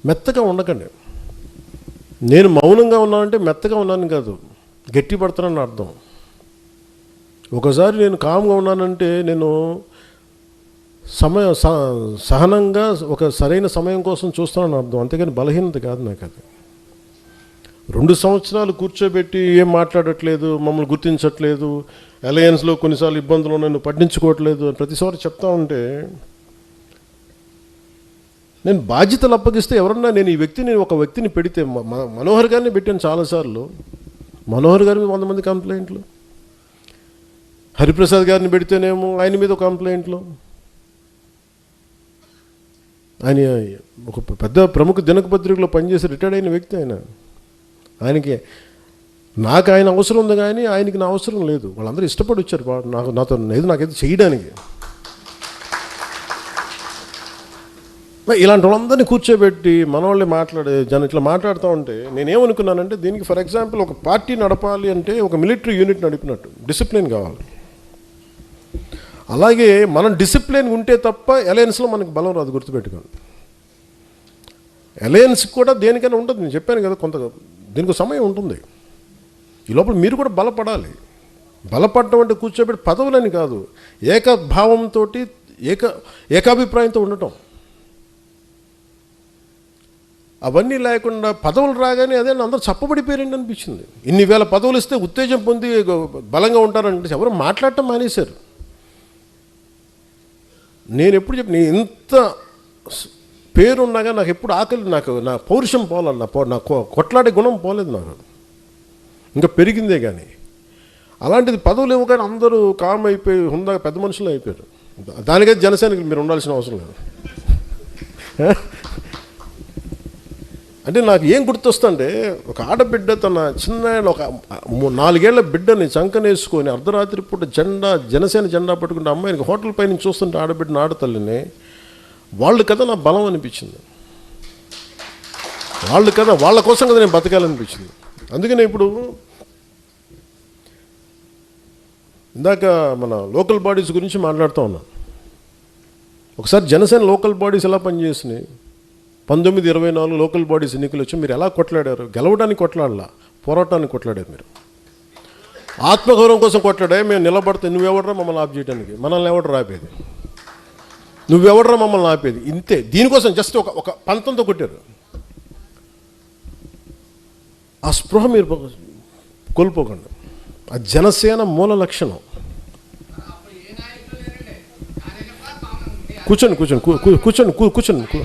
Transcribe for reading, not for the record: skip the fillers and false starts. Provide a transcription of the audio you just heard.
మెత్తగా ఉండకండి. నేను మౌనంగా ఉన్నానంటే మెత్తగా ఉన్నాను కాదు, గట్టి పడుతున్నాను అర్థం. ఒకసారి నేను కామ్గా ఉన్నానంటే నేను సహనంగా ఒక సరైన సమయం కోసం చూస్తున్నాను అర్థం, అంతేగాని బలహీనత కాదు నాకు అది. 2 సంవత్సరాలు కూర్చోబెట్టి ఏం మాట్లాడట్లేదు, మమ్మల్ని గుర్తించట్లేదు, అలయన్స్లో కొన్నిసార్లు ఇబ్బందులు నన్ను పట్టించుకోవట్లేదు అని ప్రతిసారి చెప్తా ఉంటే, నేను బాధ్యతలు అప్పగిస్తే ఎవరన్నా నేను ఒక వ్యక్తిని పెడితే మనోహర్ గారిని పెట్టాను చాలాసార్లు. మనోహర్ గారి మీద 100 మంది కంప్లైంట్లు, హరిప్రసాద్ గారిని పెడితేనేమో ఆయన మీద ఒక కంప్లైంట్లు. ఆయన ఒక పెద్ద ప్రముఖ దినపత్రికలో పనిచేసి రిటైర్డ్ అయిన వ్యక్తి ఆయనకి నాకు ఆయన అవసరం ఉంది కానీ ఆయనకి నా అవసరం లేదు. వాళ్ళందరూ ఇష్టపడి వచ్చారు నాకైతే చేయడానికి. ఇలాంటి వాళ్ళందరినీ కూర్చోబెట్టి మన వాళ్ళే ఇట్లా మాట్లాడుతూ ఉంటే నేనేమనుకున్నానంటే, దీనికి ఫర్ ఎగ్జాంపుల్ ఒక పార్టీ నడపాలి అంటే ఒక మిలిటరీ యూనిట్ నడిపినట్టు డిసిప్లిన్ కావాలి. అలాగే మనం డిసిప్లిన్ ఉంటే తప్ప అలయన్స్లో మనకు బలం రాదు, గుర్తుపెట్టుకోండి. అలయన్స్ కూడా దేనికైనా ఉంటుంది, నేను చెప్పాను కదా, దీనికి సమయం ఉంటుంది. ఈ లోపల మీరు కూడా బలపడాలి. బలపడటం అంటే కూర్చోబెట్టి పదవులని కాదు, ఏకభావంతో ఏకాభిప్రాయంతో ఉండటం. అవన్నీ లేకుండా పదవులు రాగానే అదే అందరూ చప్పబడిపోయారండి అనిపించింది. ఇన్ని వేల పదవులు ఇస్తే ఉత్తేజం పొంది బలంగా ఉంటారంటే ఎవరు మాట్లాడటం మానేశారు. నేను ఎప్పుడు చెప్పి ఇంత పేరున్నాగా నాకు ఎప్పుడు ఆకలి, నా పౌరుషం పోవాలి, నా కొట్లాడే గుణం పోలేదు నాకు, ఇంకా పెరిగిందే కానీ. అలాంటిది పదవులు ఇవ్వగానే అందరూ కామ్ అయిపోయి హుందాగా పెద్ద మనుషులు అయిపోయారు. దానికైతే జనసేనకి మీరు ఉండాల్సిన అవసరం లేదు. అంటే నాకు ఏం గుర్తొస్తుంటే, ఒక ఆడబిడ్డ తన చిన్న ఒక 4 ఏళ్ల బిడ్డని చంకనేసుకొని అర్ధరాత్రి పూట జనసేన జెండా పట్టుకుంటే అమ్మాయికి హోటల్ పై నుంచి చూస్తుంటే ఆడబిడ్డని, ఆడతల్లిని, వాళ్ళు కదా నా బలం అనిపించింది. వాళ్ళు కదా, వాళ్ళ కోసం కదా నేను బతకాలనిపించింది. అందుకని ఇప్పుడు ఇందాక మన లోకల్ బాడీస్ గురించి మాట్లాడుతూ ఉన్నాను. ఒకసారి జనసేన లోకల్ బాడీస్ ఎలా పనిచేసినాయి, 1924 లోకల్ బాడీస్ ఎన్నికలు వచ్చి మీరు ఎలా కొట్లాడారు? గెలవడానికి కొట్లాడలా, పోరాటానికి కొట్లాడారు. మీరు ఆత్మగౌరవం కోసం కొట్లాడే. మేము నిలబడితే నువ్వెవడరా మమ్మల్ని ఆపు చేయడానికి, మనల్ని ఎవడరా ఆపేది, నువ్వెవడరా మమ్మల్ని ఆపేది, ఇంతే. దీనికోసం జస్ట్ ఒక పంతంతో కొట్టారు. ఆ స్పృహ మీరు కోల్పోకండి. ఆ జనసేన మూల లక్షణం. కూర్చోండి కూర్చోండి కూర్చోండి కూర్చోండి.